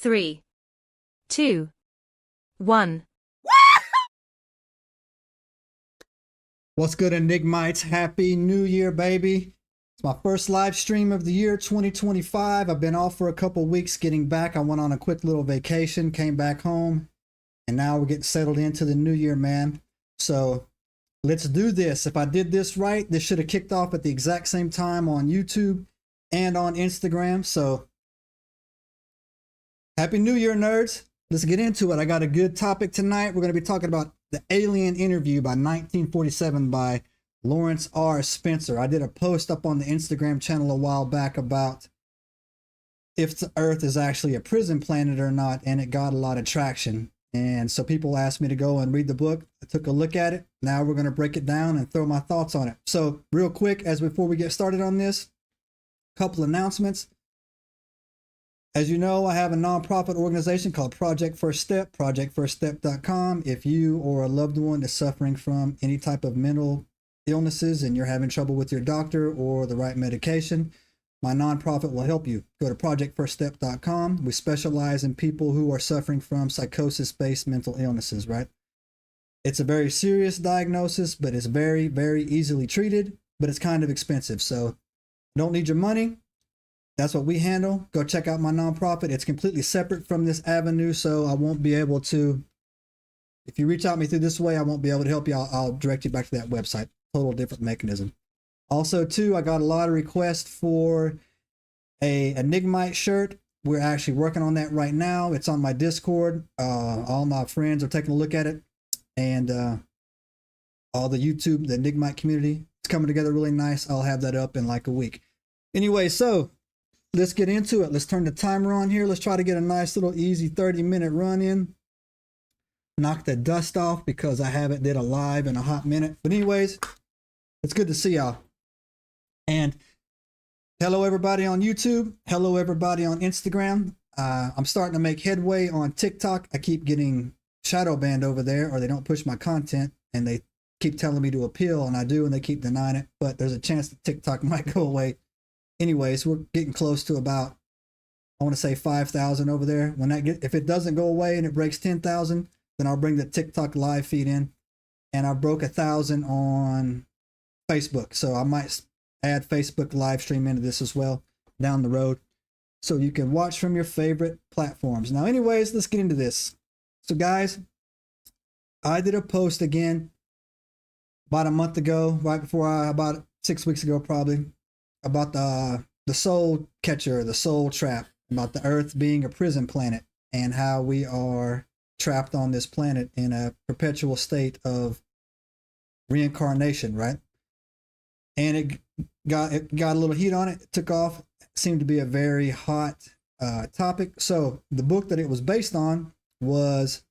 3, 2, 1. What's good, Enigmites? Happy New Year, baby. It's my first live stream of the year 2025. I've been off for a couple weeks. Getting back, I went on a quick little vacation, came back home, and now we're getting settled into the new year, man. So let's do this. If I did this right, this should have kicked off at the exact same time on YouTube and on Instagram. So Happy New Year, nerds. Let's get into it. I got a good topic tonight. We're going to be talking about the Alien Interview by 1947 by Lawrence R. Spencer. I did a post up on the Instagram channel a while back about if the Earth is actually a prison planet or not, and it got a lot of traction. And so people asked me to go and read the book. I took a look at it. Now we're going to break it down and throw my thoughts on it. So real quick, before we get started on this, a couple announcements. As you know, I have a nonprofit organization called Project First Step, projectfirststep.com. If you or a loved one is suffering from any type of mental illnesses and you're having trouble with your doctor or the right medication, my nonprofit will help you. Go to projectfirststep.com. We specialize in people who are suffering from psychosis-based mental illnesses, right? It's a very serious diagnosis, but it's very, very easily treated, but it's kind of expensive. So don't need your money. That's what we handle. Go check out my nonprofit. It's completely separate from this avenue, so I won't be able to, if you reach out to me through this way, I won't be able to help you. I'll direct you back to that website. Total different mechanism. Also, too, I got a lot of requests for a Enigmite shirt. We're actually working on that right now. It's on my Discord. All my friends are taking a look at it. And all the YouTube, the Enigmite community, it's coming together really nice. I'll have that up in like a week. Anyway, so let's get into it. Let's turn the timer on here. Let's try to get a nice little easy 30-minute run in. Knock the dust off because I haven't did a live in a hot minute. But anyways, it's good to see y'all. And hello everybody on YouTube. Hello everybody on Instagram. I'm starting to make headway on TikTok. I keep getting shadow banned over there, or they don't push my content, and they keep telling me to appeal, and I do, and they keep denying it. But there's a chance that TikTok might go away. Anyways, we're getting close to about, I want to say 5,000 over there. When if it doesn't go away and it breaks 10,000, then I'll bring the TikTok live feed in. And I broke 1,000 on Facebook. So I might add Facebook live stream into this as well down the road, so you can watch from your favorite platforms. Now, anyways, let's get into this. So guys, I did a post again about a month ago, about 6 weeks ago, probably, about the soul catcher, the soul trap, about the Earth being a prison planet and how we are trapped on this planet in a perpetual state of reincarnation, right? And it got a little heat on it. It took off. It seemed to be a very hot topic. So the book that it was based on was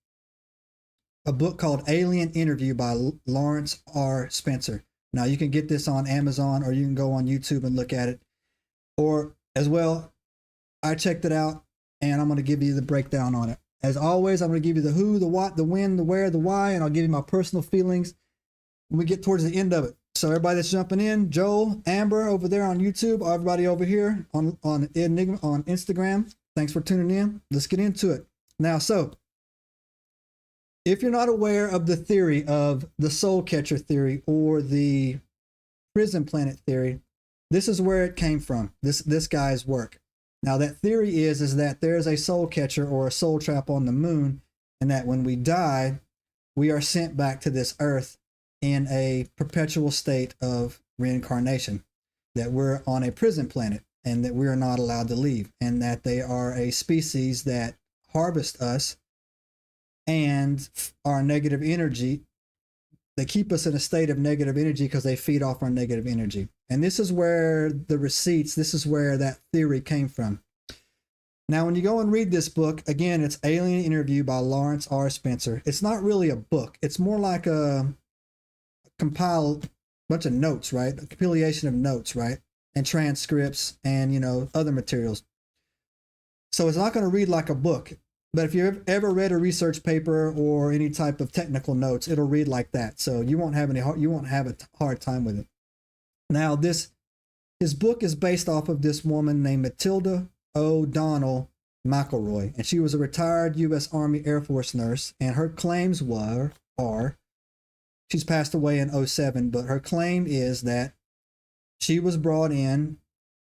a book called Alien Interview by Lawrence R. Spencer. Now, you can get this on Amazon, or you can go on YouTube and look at it. Or, as well, I checked it out, and I'm going to give you the breakdown on it. As always, I'm going to give you the who, the what, the when, the where, the why, and I'll give you my personal feelings when we get towards the end of it. So, everybody that's jumping in, Joel, Amber over there on YouTube, everybody over here on Enigma, on Instagram, thanks for tuning in. Let's get into it. Now, so, if you're not aware of the theory of the soul catcher theory or the prison planet theory, this is where it came from, this guy's work. Now, that theory is that there's a soul catcher or a soul trap on the moon, and that when we die, we are sent back to this Earth in a perpetual state of reincarnation, that we're on a prison planet and that we're not allowed to leave, and that they are a species that harvest us and our negative energy. They keep us in a state of negative energy because they feed off our negative energy. And this is where the receipts, this is where that theory came from. Now, when you go and read this book, again, it's Alien Interview by Lawrence R. Spencer. It's not really a book. It's more like a compiled bunch of notes, right? A compilation of notes, right? And transcripts and, other materials. So it's not going to read like a book. But if you've ever read a research paper or any type of technical notes, it'll read like that. So you won't have a hard time with it. Now, his book is based off of this woman named Matilda O'Donnell McElroy, and she was a retired U.S. Army Air Force nurse, and her claims are she's passed away in '07, but her claim is that she was brought in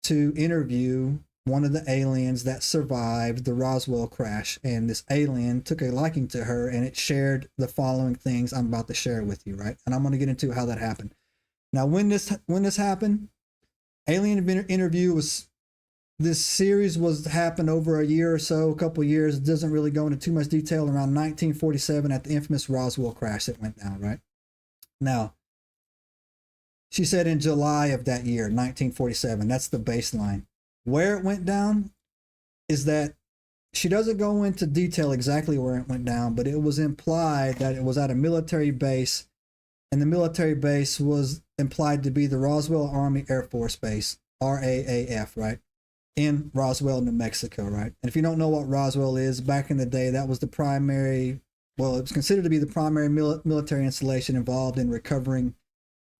to interview one of the aliens that survived the Roswell crash, and this alien took a liking to her, and it shared the following things I'm about to share with you, right? And I'm going to get into how that happened. Now, when this happened, Alien Interview was, this series happened over a year or so, a couple of years. It doesn't really go into too much detail. Around 1947, at the infamous Roswell crash that went down, right? Now, she said in July of that year, 1947, that's the baseline. Where it went down is that she doesn't go into detail exactly where it went down, but it was implied that it was at a military base, and the military base was implied to be the Roswell Army Air Force Base, RAAF, right? In Roswell, New Mexico, right? And if you don't know what Roswell is, back in the day, that was the primary, well, it was considered to be the primary military installation involved in recovering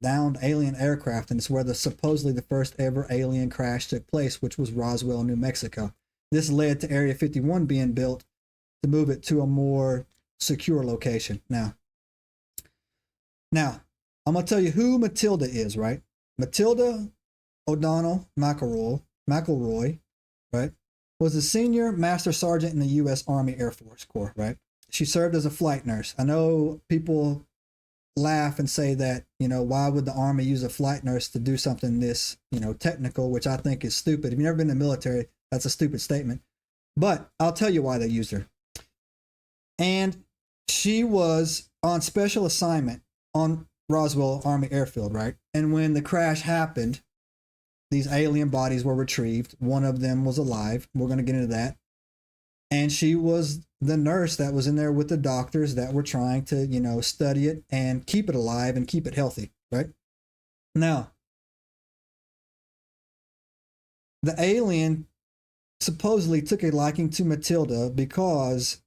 downed alien aircraft, and it's where supposedly the first ever alien crash took place, which was Roswell, New Mexico. This led to Area 51 being built to move it to a more secure location. Now, I'm going to tell you who Matilda is, right? Matilda O'Donnell McElroy, right, was a senior master sergeant in the U.S. Army Air Force Corps, right? She served as a flight nurse. I know people laugh and say that, why would the Army use a flight nurse to do something this, technical, which I think is stupid. If you've never been in the military, that's a stupid statement. But I'll tell you why they used her. And she was on special assignment on Roswell Army Airfield, right? And when the crash happened, these alien bodies were retrieved. One of them was alive. We're going to get into that. And she was the nurse that was in there with the doctors that were trying to, study it and keep it alive and keep it healthy, right? Now, the alien supposedly took a liking to Matilda because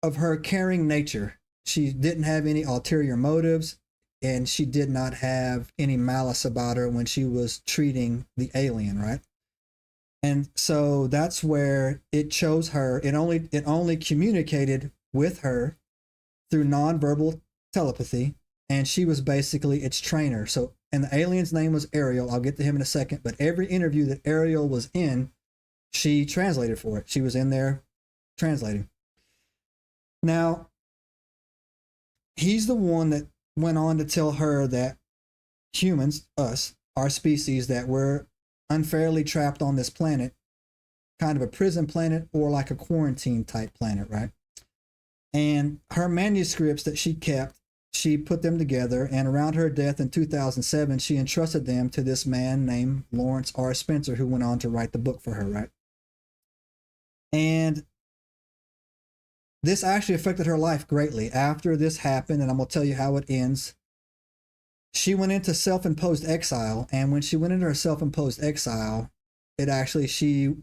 of her caring nature. She didn't have any ulterior motives, and she did not have any malice about her when she was treating the alien, right? And so that's where it chose her. It only communicated with her through nonverbal telepathy, and she was basically its trainer. So, and the alien's name was Ariel. I'll get to him in a second. But every interview that Ariel was in, she translated for it. She was in there translating. Now, he's the one that went on to tell her that humans, us, our species, that we're unfairly trapped on this planet, kind of a prison planet or like a quarantine type planet, right? And her manuscripts that she kept, she put them together, and around her death in 2007, she entrusted them to this man named Lawrence R. Spencer, who went on to write the book for her, right? And this actually affected her life greatly. After this happened, and I'm going to tell you how it ends, she went into self-imposed exile, and when she went into her self-imposed exile, she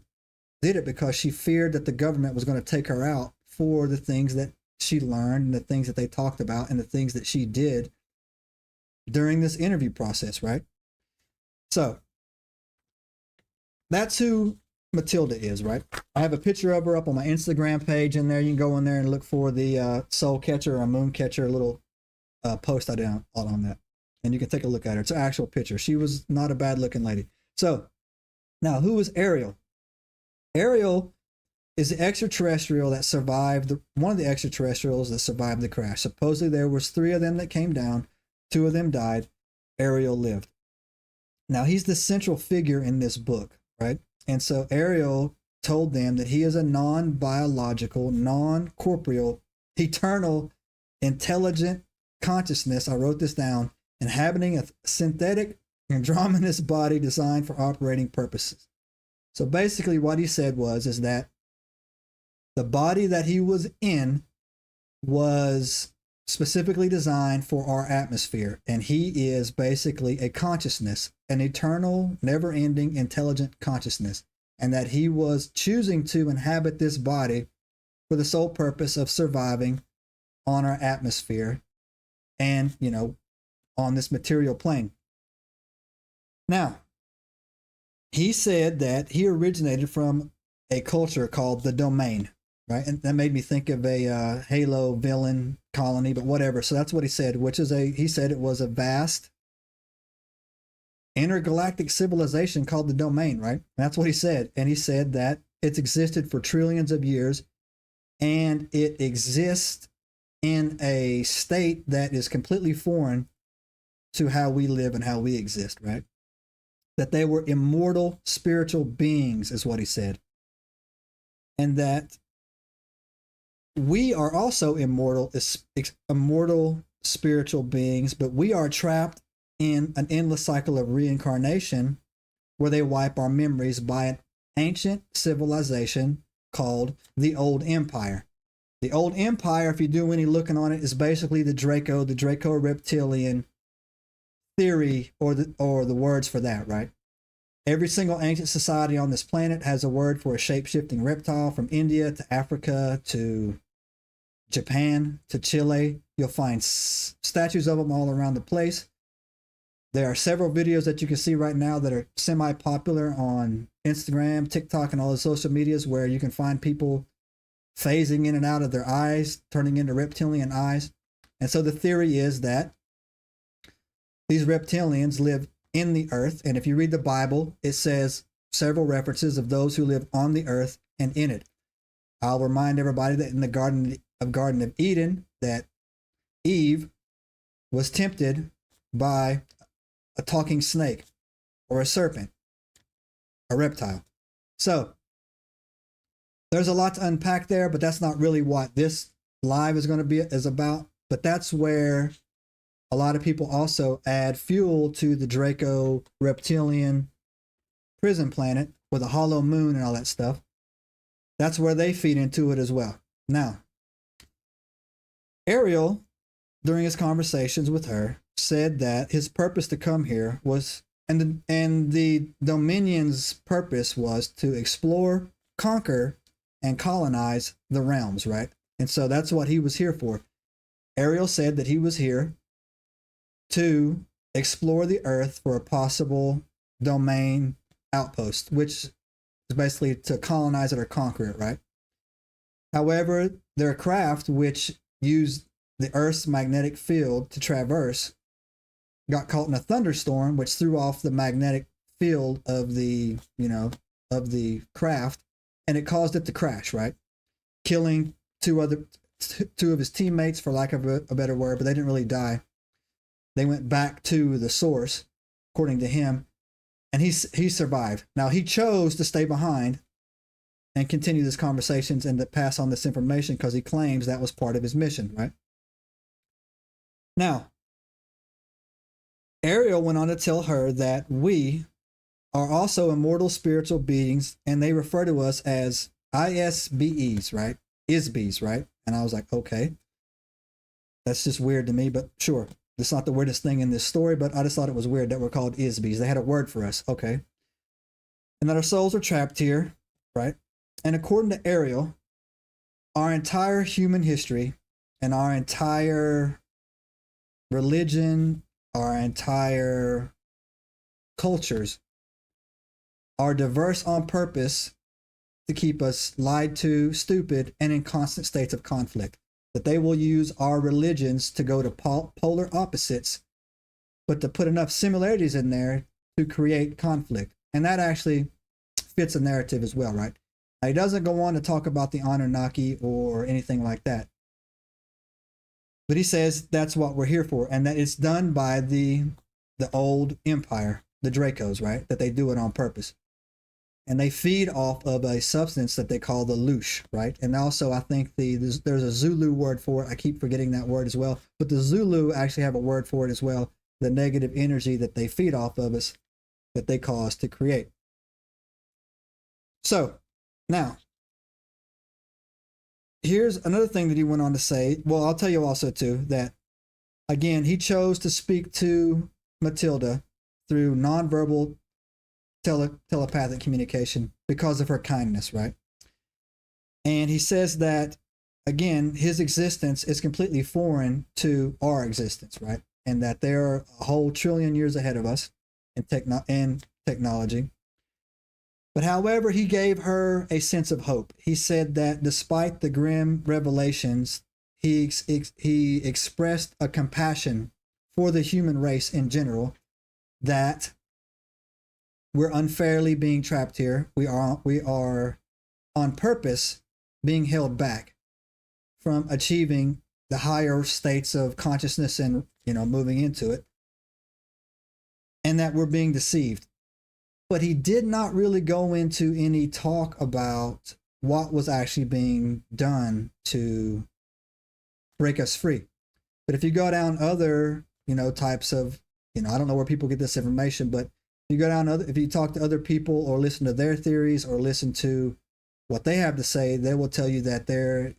did it because she feared that the government was going to take her out for the things that she learned and the things that they talked about and the things that she did during this interview process, right? So that's who Matilda is, right? I have a picture of her up on my Instagram page in there. You can go in there and look for the soul catcher or moon catcher little post I did on that. And you can take a look at her. It's an actual picture. She was not a bad looking lady. So now, who is Ariel? Ariel is the extraterrestrial that survived, one of the extraterrestrials that survived the crash. Supposedly there was 3 of them that came down. 2 of them died. Ariel lived. Now, he's the central figure in this book, right? And so Ariel told them that he is a non-biological, non-corporeal, eternal, intelligent consciousness. I wrote this down. Inhabiting a synthetic androgynous body designed for operating purposes. So basically what he said is that the body that he was in was specifically designed for our atmosphere, and he is basically a consciousness, an eternal, never-ending, intelligent consciousness, and that he was choosing to inhabit this body for the sole purpose of surviving on our atmosphere and, on this material plane. Now, he said that he originated from a culture called the Domain, right? And that made me think of a Halo villain colony, but whatever. So that's what he said, he said it was a vast intergalactic civilization called the Domain, right? That's what he said. And he said that it's existed for trillions of years, and it exists in a state that is completely foreign to how we live and how we exist, right? That they were immortal spiritual beings, is what he said. And that we are also immortal spiritual beings, but we are trapped in an endless cycle of reincarnation where they wipe our memories by an ancient civilization called the Old Empire. The Old Empire, if you do any looking on it, is basically the Draco reptilian theory, or the words for that, right? Every single ancient society on this planet has a word for a shape-shifting reptile, from India to Africa to Japan to Chile. You'll find statues of them all around the place. There are several videos that you can see right now that are semi-popular on Instagram, TikTok, and all the social medias, where you can find people phasing in and out of their eyes, turning into reptilian eyes. And so the theory is that these reptilians live in the earth, and if you read the Bible, it says several references of those who live on the earth and in it. I'll remind everybody that in the Garden of Eden, that Eve was tempted by a talking snake or a serpent, a reptile. So there's a lot to unpack there, but that's not really what this live is going to is about. But that's where a lot of people also add fuel to the Draco reptilian prison planet with a hollow moon and all that stuff. That's where they feed into it as well. Now, Ariel, during his conversations with her, said that his purpose to come here was, and the Dominion's purpose was to explore, conquer, and colonize the realms, right? And so that's what he was here for. Ariel said that he was here to explore the earth for a possible domain outpost, which is basically to colonize it or conquer it, right? However, their craft, which used the earth's magnetic field to traverse, got caught in a thunderstorm, which threw off the magnetic field of the craft, and it caused it to crash, right? Killing two of his teammates, for lack of a better word, but they didn't really die. They went back to the source, according to him, and he survived. Now, he chose to stay behind and continue these conversations and to pass on this information because he claims that was part of his mission, right? Now, Ariel went on to tell her that we are also immortal spiritual beings, and they refer to us as ISBEs, right? ISBEs, right? And I was like, okay, that's just weird to me, but sure. It's not the weirdest thing in this story, but I just thought it was weird that we're called ISBEs. They had a word for us, okay. And that our souls are trapped here, right? And according to Ariel, our entire human history and our entire religion, our entire cultures are diverse on purpose to keep us lied to, stupid, and in constant states of conflict. That they will use our religions to go to polar opposites, but to put enough similarities in there to create conflict. And that actually fits a narrative as well, right? Now, he doesn't go on to talk about the Anunnaki or anything like that. But he says that's what we're here for, and that it's done by the old empire, the Dracos, right? That they do it on purpose. And they feed off of a substance that they call the loosh, right? And also, I think there's a Zulu word for it. I keep forgetting that word as well. But the Zulu actually have a word for it as well. The negative energy that they feed off of us, that they cause to create. So, now, here's another thing that he went on to say. Well, I'll tell you also, too, that, again, he chose to speak to Matilda through nonverbal telepathic communication because of her kindness, right? And he says that, again, his existence is completely foreign to our existence, right? And that they're a whole trillion years ahead of us in technology. But however, he gave her a sense of hope. He said that despite the grim revelations, he expressed a compassion for the human race in general, that we're unfairly being trapped here. We are on purpose being held back from achieving the higher states of consciousness and, moving into it, and that we're being deceived. But he did not really go into any talk about what was actually being done to break us free. But if you go down other, types of, I don't know where people get this information, but you go down if you talk to other people or listen to their theories or listen to what they have to say, they will tell you that the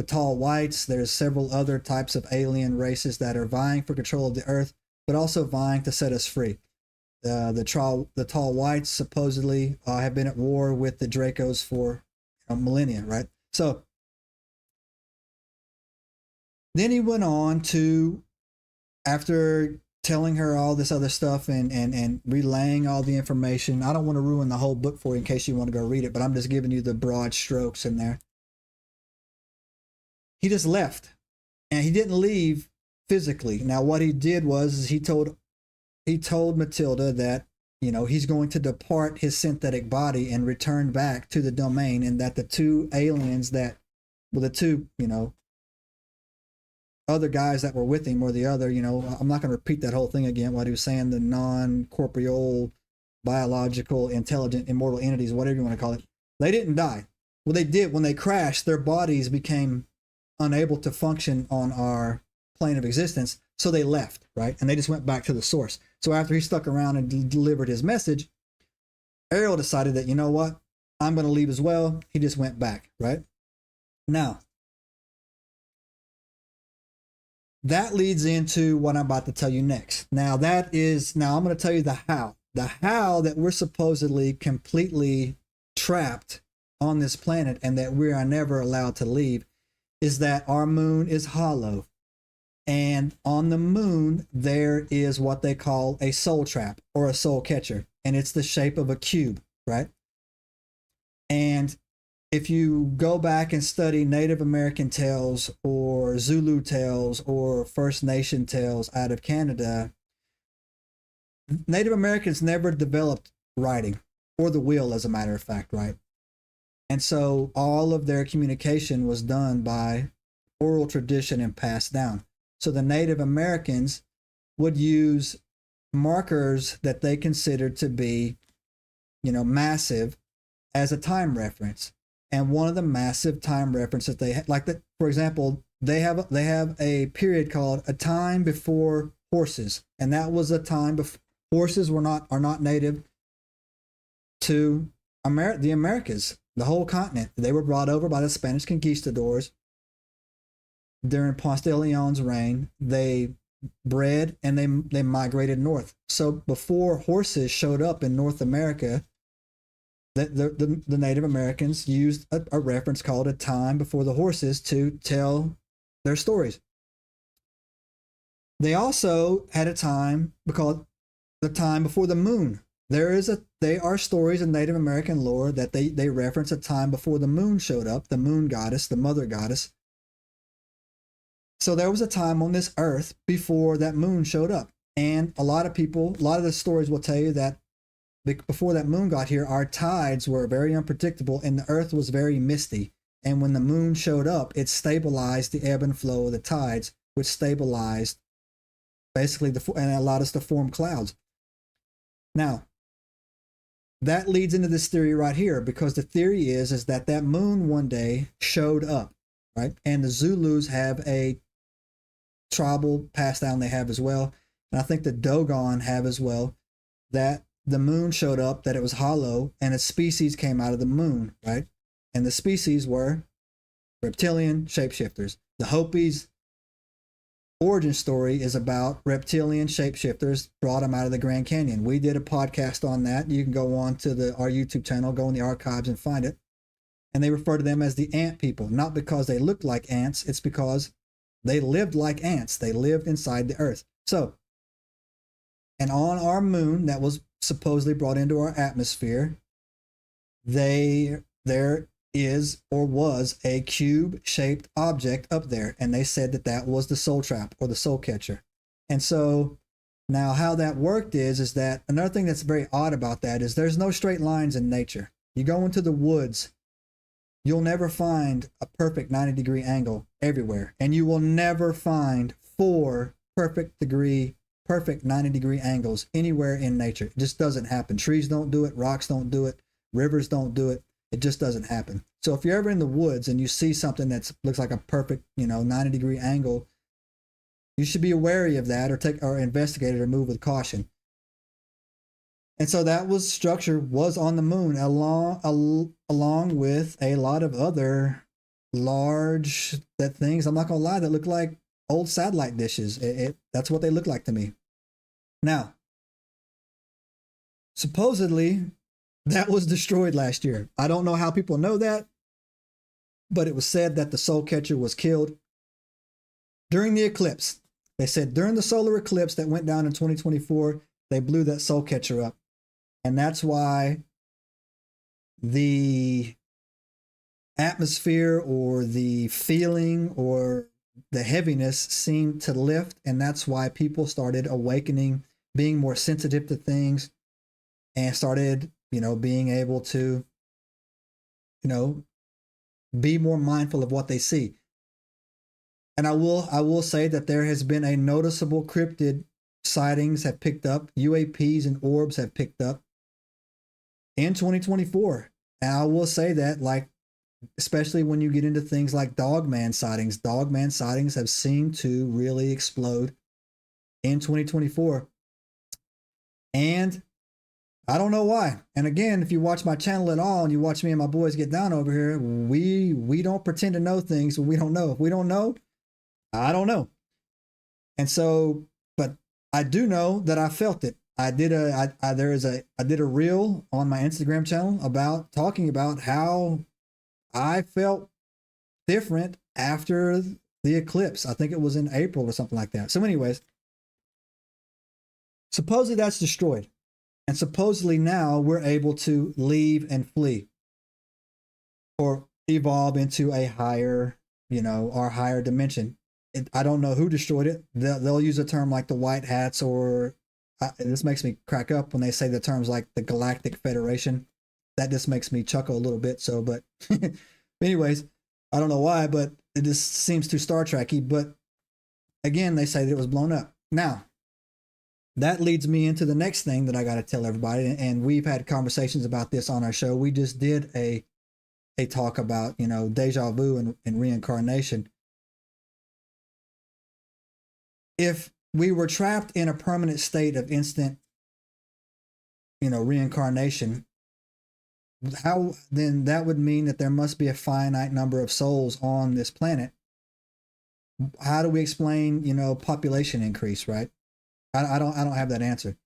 tall whites, there's several other types of alien races that are vying for control of the earth, but also vying to set us free. The tall whites supposedly have been at war with the Dracos for millennia, right? So then he went on to, after telling her all this other stuff and relaying all the information. I don't want to ruin the whole book for you in case you want to go read it, but I'm just giving you the broad strokes in there. He just left, and he didn't leave physically. Now, what he did was he told Matilda that, he's going to depart his synthetic body and return back to the domain, and that the two aliens the two, other guys that were with him, or the other, I'm not going to repeat that whole thing again, what he was saying, the non-corporeal, biological, intelligent, immortal entities, whatever you want to call it, they didn't die. Well, they did. When they crashed, their bodies became unable to function on our plane of existence, so they left, right? And they just went back to the source. So after he stuck around and delivered his message, Ariel decided that, you know what, I'm going to leave as well. He just went back, right? Now, that leads into what I'm about to tell you next. Now I'm going to tell you the how. The how that we're supposedly completely trapped on this planet and that we are never allowed to leave is that our moon is hollow. And on the moon, there is what they call a soul trap or a soul catcher. And it's the shape of a cube, right? And if you go back and study Native American tales or Zulu tales or First Nation tales out of Canada, Native Americans never developed writing or the wheel, as a matter of fact, right? And so all of their communication was done by oral tradition and passed down. So the Native Americans would use markers that they considered to be, massive as a time reference. And one of the massive time references they had, for example, they have a period called a time before horses, and that was a time before horses are not native to the Americas, the whole continent. They were brought over by the Spanish conquistadors during Ponce de Leon's reign. They bred and they migrated north. So before horses showed up in North America, the Native Americans used a reference called a time before the horses to tell their stories. They also had a time called the time before the moon. They are stories in Native American lore that they reference a time before the moon showed up, the moon goddess, the mother goddess. So there was a time on this earth before that moon showed up. And a lot of the stories will tell you that before that moon got here, our tides were very unpredictable and the earth was very misty. And when the moon showed up, it stabilized the ebb and flow of the tides, which stabilized basically and allowed us to form clouds. Now, that leads into this theory right here, because the theory is that moon one day showed up, right? And the Zulus have a tribal pass down they have as well. And I think the Dogon have as well, that the moon showed up, that it was hollow, and a species came out of the moon, right? And the species were reptilian shapeshifters. The Hopis' origin story is about reptilian shapeshifters brought them out of the Grand Canyon. We did a podcast on that. You can go on to our YouTube channel, go in the archives and find it. And they refer to them as the ant people, not because they looked like ants, it's because they lived like ants. They lived inside the earth. So, and on our moon that was supposedly brought into our atmosphere, there is or was a cube-shaped object up there, and they said that that was the soul trap or the soul catcher. And so now how that worked is that another thing that's very odd about that is there's no straight lines in nature. You go into the woods, you'll never find a perfect 90-degree angle everywhere, and you will never find four perfect 90-degree angles anywhere in nature. It just doesn't happen. Trees don't do it, rocks don't do it, rivers don't do it. It just doesn't happen. So if you're ever in the woods and you see something that looks like a perfect, 90-degree angle, you should be wary of that, or investigate it, or move with caution. And so that structure was on the moon along with a lot of other large things. I'm not gonna lie, that look like old satellite dishes. That's what they look like to me. Now, supposedly that was destroyed last year. I don't know how people know that, but it was said that the soul catcher was killed during the eclipse. They said during the solar eclipse that went down in 2024, they blew that soul catcher up. And that's why the atmosphere or the feeling or the heaviness seemed to lift. And that's why people started awakening, being more sensitive to things, and started, being able to, be more mindful of what they see. And I will say that there has been a noticeable cryptid sightings have picked up, UAPs and orbs have picked up in 2024. And I will say that, especially when you get into things like dogman sightings have seemed to really explode in 2024. And I don't know why. And again, if you watch my channel at all and you watch me and my boys get down over here, we don't pretend to know things when we don't know. If we don't know, I don't know. And so, but I do know that I felt it. I did a reel on my Instagram channel talking about how I felt different after the eclipse. I think it was in April or something like that. So anyways, supposedly that's destroyed. And supposedly now we're able to leave and flee or evolve into a higher, our higher dimension. I don't know who destroyed it. They'll use a term like the white hats, or this makes me crack up when they say the terms like the Galactic Federation. That just makes me chuckle a little bit. So, but anyways, I don't know why, but it just seems too Star Trek-y. But again, they say that it was blown up. Now, that leads me into the next thing that I got to tell everybody. And we've had conversations about this on our show. We just did a talk about, deja vu and reincarnation. If we were trapped in a permanent state of instant, reincarnation, how then that would mean that there must be a finite number of souls on this planet. How do we explain, population increase, right? I don't have that answer.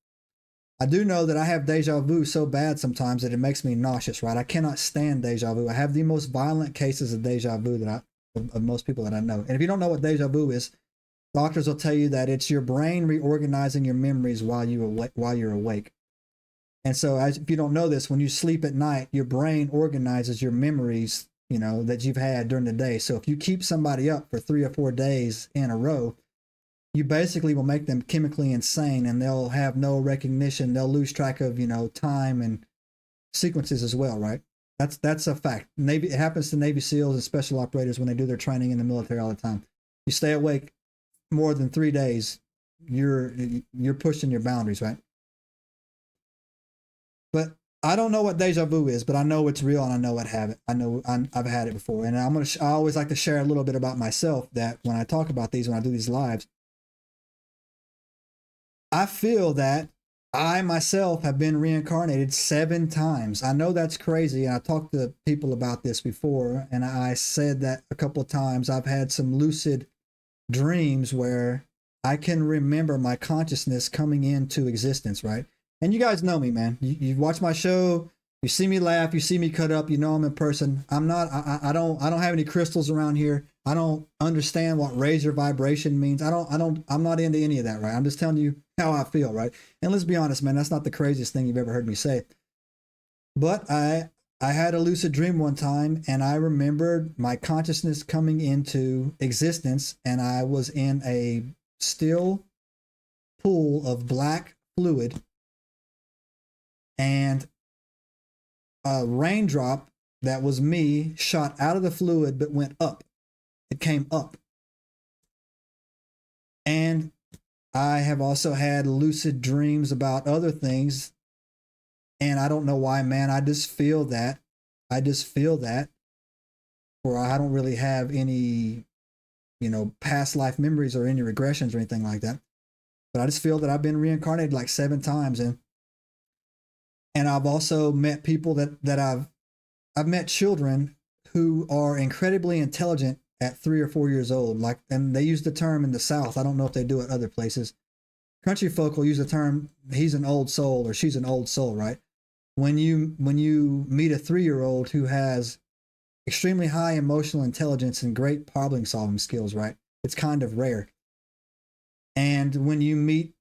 I do know that I have deja vu so bad sometimes that it makes me nauseous, right? I cannot stand deja vu. I have the most violent cases of deja vu of most people that I know. And if you don't know what deja vu is, doctors will tell you that it's your brain reorganizing your memories while you're awake. And so if you don't know this, when you sleep at night, your brain organizes your memories, that you've had during the day. So if you keep somebody up for 3 or 4 days in a row, you basically will make them chemically insane, and they'll have no recognition. They'll lose track of, time and sequences as well, right? That's a fact. It happens to Navy SEALs and special operators when they do their training in the military all the time. You stay awake more than 3 days, you're pushing your boundaries, right? But I don't know what deja vu is, but I know it's real, and I know I've had it before. And I always like to share a little bit about myself, that when I talk about these, when I do these lives, I feel that I myself have been reincarnated 7 times. I know that's crazy, and I talked to people about this before, and I said that a couple of times. I've had some lucid dreams where I can remember my consciousness coming into existence, right? And you guys know me, man. You watch my show, you see me laugh, you see me cut up, I'm in person. I don't have any crystals around here. I don't understand what razor vibration means. I'm not into any of that, right? I'm just telling you how I feel, right? And let's be honest, man, that's not the craziest thing you've ever heard me say. But I had a lucid dream one time, and I remembered my consciousness coming into existence, and I was in a still pool of black fluid, and a raindrop that was me shot out of the fluid but went up. It came up. And I have also had lucid dreams about other things. And I don't know why, man. I just feel that. Or I don't really have any, past life memories or any regressions or anything like that. But I just feel that I've been reincarnated like 7 times. And I've also met people that I've met children who are incredibly intelligent at 3 or 4 years old. And they use the term in the South. I don't know if they do it other places. Country folk will use the term, he's an old soul or she's an old soul, right? When you meet a 3-year-old who has extremely high emotional intelligence and great problem solving skills, right? It's kind of rare. And when you meet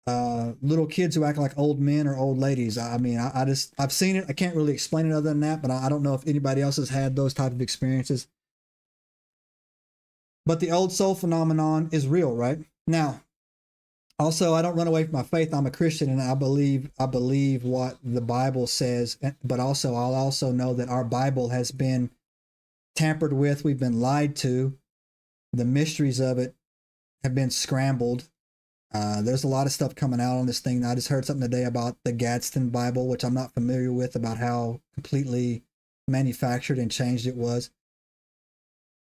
little kids who act like old men or old ladies, I've seen it. I can't really explain it other than that, but I don't know if anybody else has had those type of experiences. But the old soul phenomenon is real, right? Now, also, I don't run away from my faith. I'm a Christian, and I believe what the Bible says. But also, I'll also know that our Bible has been tampered with. We've been lied to. The mysteries of it have been scrambled. There's a lot of stuff coming out on this thing. I just heard something today about the Gadsden Bible, which I'm not familiar with, about how completely manufactured and changed it was.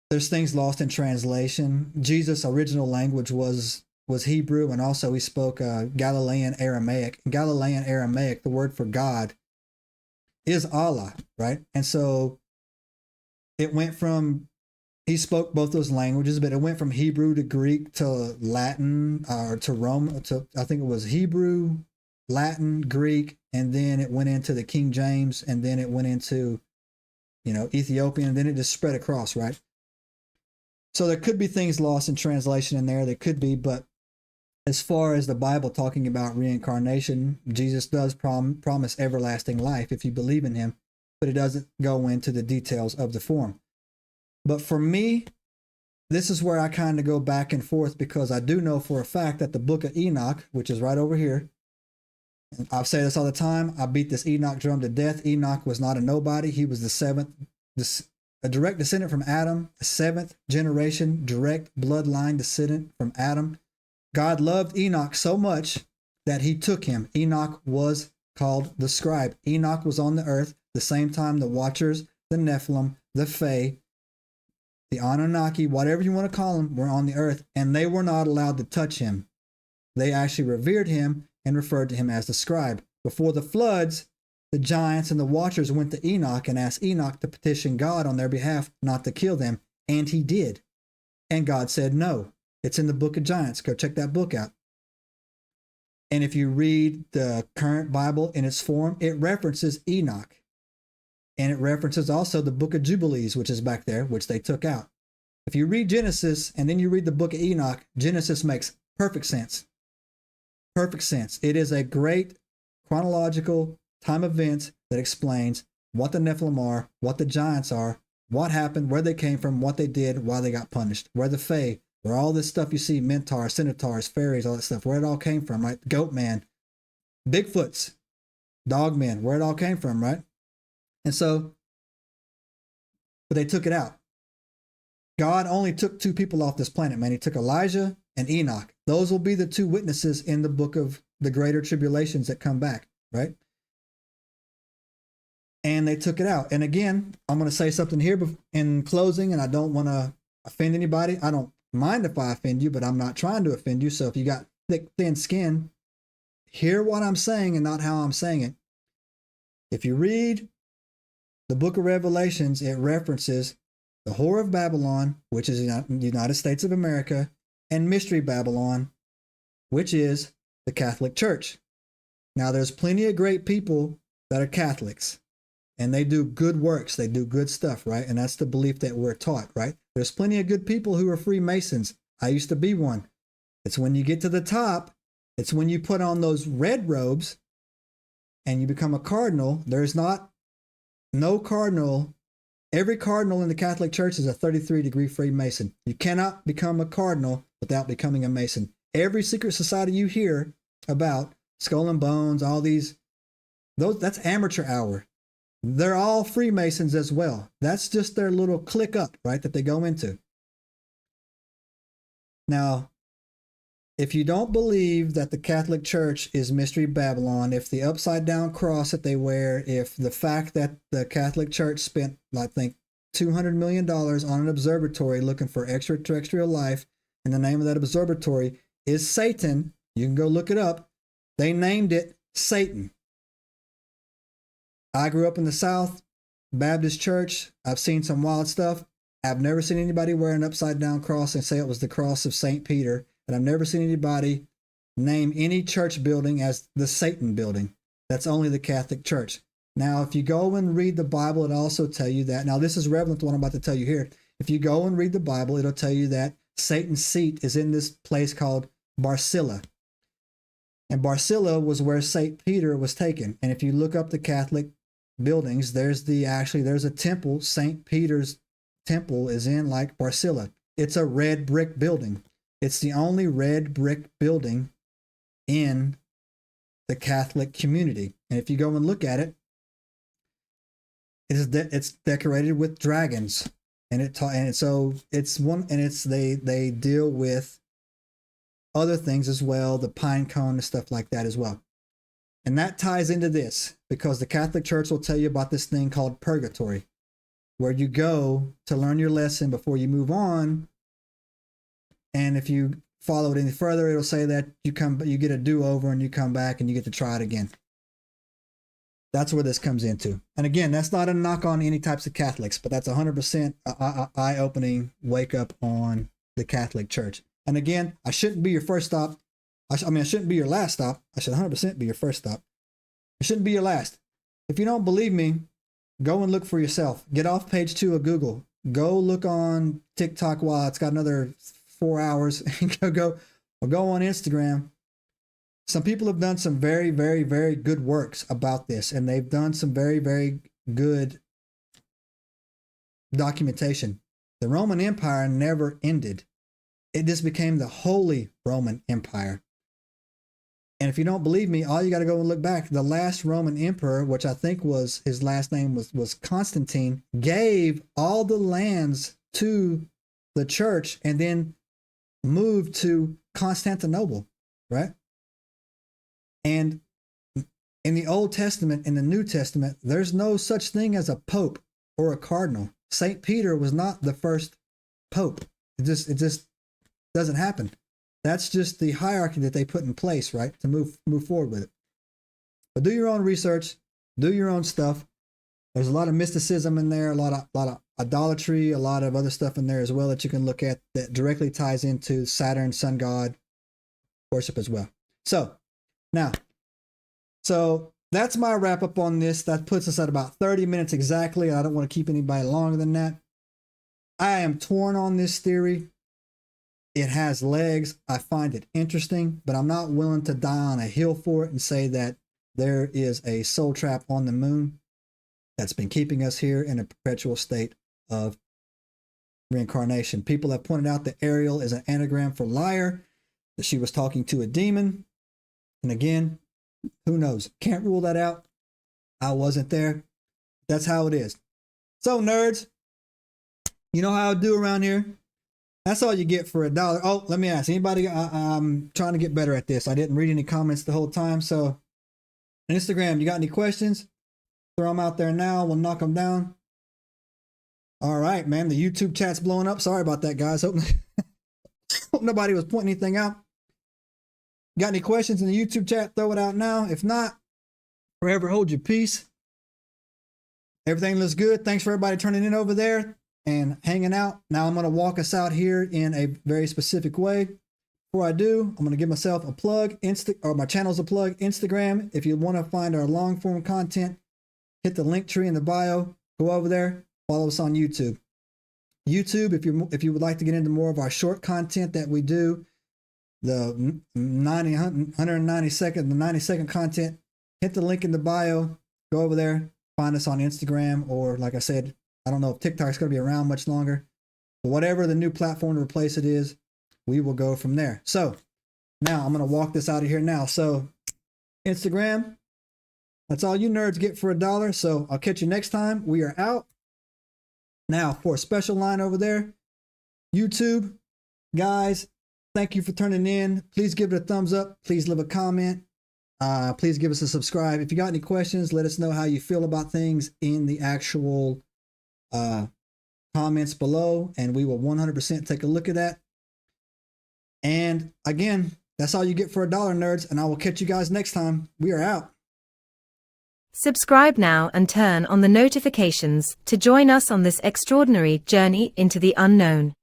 There's things lost in translation. Jesus' original language was Hebrew, and also he spoke Galilean Aramaic. In Galilean Aramaic, the word for God is Allah, right? And so it went from, he spoke both those languages, but it went from Hebrew to Greek to Latin, or to Rome, I think it was Hebrew, Latin, Greek, and then it went into the King James, and then it went into, Ethiopian, and then it just spread across, right? So there could be things lost in translation in there. There could be, but as far as the Bible talking about reincarnation, Jesus does promise everlasting life if you believe in him, but it doesn't go into the details of the form. But for me, this is where I kind of go back and forth, because I do know for a fact that the book of Enoch, which is right over here, and I'll say this all the time, I beat this Enoch drum to death. Enoch was not a nobody. He was a direct descendant from Adam, a 7th generation direct bloodline descendant from Adam. God loved Enoch so much that he took him. Enoch was called the scribe. Enoch was on the earth the same time the Watchers, the Nephilim, the Fae, the Anunnaki, whatever you want to call them, were on the earth, and they were not allowed to touch him. They actually revered him and referred to him as the scribe. Before the floods, the giants and the Watchers went to Enoch and asked Enoch to petition God on their behalf not to kill them, and he did. And God said no. It's in the Book of Giants. Go check that book out. And if you read the current Bible in its form, it references Enoch. And it references also the Book of Jubilees, which is back there, which they took out. If you read Genesis and then you read the Book of Enoch, Genesis makes perfect sense. Perfect sense. It is a great chronological time event that explains what the Nephilim are, what the giants are, what happened, where they came from, what they did, why they got punished, where the Fae, where all this stuff you see, Minotaurs, Centaurs, fairies, all that stuff, where it all came from, right? Goat man, Bigfoots, dog men, where it all came from, right? And so, but they took it out. God only took 2 people off this planet, man. He took Elijah and Enoch. Those will be the 2 witnesses in the book of the greater tribulations that come back, right? And they took it out. And again, I'm going to say something here in closing, and I don't want to offend anybody. I don't mind if I offend you, but I'm not trying to offend you. So if you got thick, thin skin, hear what I'm saying and not how I'm saying it. If you read the book of Revelations, it references the Whore of Babylon, which is the United States of America, and Mystery Babylon, which is the Catholic Church. Now, there's plenty of great people that are Catholics, and they do good works. They do good stuff, right? And that's the belief that we're taught, right? There's plenty of good people who are Freemasons. I used to be one. It's when you get to the top, it's when you put on those red robes and you become a cardinal. There's not no cardinal, every cardinal in the Catholic Church is a 33-degree Freemason. You cannot become a cardinal without becoming a Mason. Every secret society you hear about, Skull and Bones, all these, that's amateur hour. They're all Freemasons as well. That's just their little click up, right, that they go into. Now, if you don't believe that the Catholic Church is Mystery Babylon, if the upside down cross that they wear, if the fact that the Catholic Church spent, I think, $200 million on an observatory looking for extraterrestrial life, and the name of that observatory is Satan, you can go look it up. They named it Satan. I grew up in the South, Baptist church. I've seen some wild stuff. I've never seen anybody wear an upside down cross and say it was the cross of St. Peter. And I've never seen anybody name any church building as the Satan building. That's only the Catholic Church. Now, if you go and read the Bible, it'll also tell you that. Now, this is relevant to what I'm about to tell you here. If you go and read the Bible, it'll tell you that Satan's seat is in this place called Barsilla. And Barsilla was where St. Peter was taken. And if you look up the Catholic buildings, there's a temple. St. Peter's temple is in like Barsilla. It's a red brick building. It's the only red brick building in the Catholic community. And if you go and look at it, it's decorated with dragons, and so it's one, and they deal with other things as well, the pine cone and stuff like that as well. And that ties into this because the Catholic Church will tell you about this thing called Purgatory, where you go to learn your lesson before you move on. And if you follow it any further, it'll say that you get a do-over and you come back and you get to try it again. That's where this comes into. And again, that's not a knock on any types of Catholics, but that's 100% eye-opening wake up on the Catholic Church. And again, I shouldn't be your first stop. I shouldn't be your last stop. I should 100% be your first stop. It shouldn't be your last. If you don't believe me, go and look for yourself. Get off page 2 of Google. Go look on TikTok while it's got another 4 hours. go on Instagram. Some people have done some very, very, very good works about this, and they've done some very, very good documentation. The Roman Empire never ended. It just became the Holy Roman Empire. And if you don't believe me, all you got to go and look back. The last Roman emperor, which I think was his last name was Constantine, gave all the lands to the church and then moved to Constantinople, right? And in the Old Testament, in the New Testament, there's no such thing as a pope or a cardinal. St. Peter was not the first pope. It just doesn't happen. That's just the hierarchy that they put in place, right, to move forward with it. But do your own research, do your own stuff. There's a lot of mysticism in there, a lot of idolatry, a lot of other stuff in there as well that you can look at that directly ties into Saturn, sun god worship as well. So that's my wrap up on this. That puts us at about 30 minutes exactly. I don't want to keep anybody longer than that. I am torn on this theory. It has legs. I find it interesting, but I'm not willing to die on a hill for it and say that there is a soul trap on the moon that's been keeping us here in a perpetual state of reincarnation. People have pointed out that Ariel is an anagram for liar, that she was talking to a demon. And again, who knows? Can't rule that out. I wasn't there. That's how it is. So, nerds, you know how I do around here. That's all you get for $1. Oh, let me ask anybody. I'm trying to get better at this. I didn't read any comments the whole time. So, Instagram, you got any questions? Throw them out there now. We'll knock them down. All right, man. The YouTube chat's blowing up. Sorry about that, guys. Hope nobody was pointing anything out. Got any questions in the YouTube chat? Throw it out now. If not, forever hold your peace. Everything looks good. Thanks for everybody turning in over there and hanging out. Now I'm going to walk us out here in a very specific way. Before I do, I'm going to give myself a plug, my channel's a plug, Instagram. If you want to find our long form content, hit the link tree in the bio. Go over there. Follow us on YouTube. YouTube, if you would like to get into more of our short content that we do, the 90 second content, hit the link in the bio. Go over there. find us on Instagram, or like I said, I don't know if TikTok's going to be around much longer, but whatever the new platform to replace it is, we will go from there. So now I'm going to walk this out of here now. So Instagram, that's all you nerds get for $1. So I'll catch you next time. We are out. Now for a special line over there, YouTube, guys, thank you for turning in. Please give it a thumbs up. Please leave a comment. Please give us a subscribe. If you got any questions, let us know how you feel about things in the actual comments below, and we will 100% take a look at that. And again, that's all you get for $1, nerds, and I will catch you guys next time. We are out. Subscribe now and turn on the notifications to join us on this extraordinary journey into the unknown.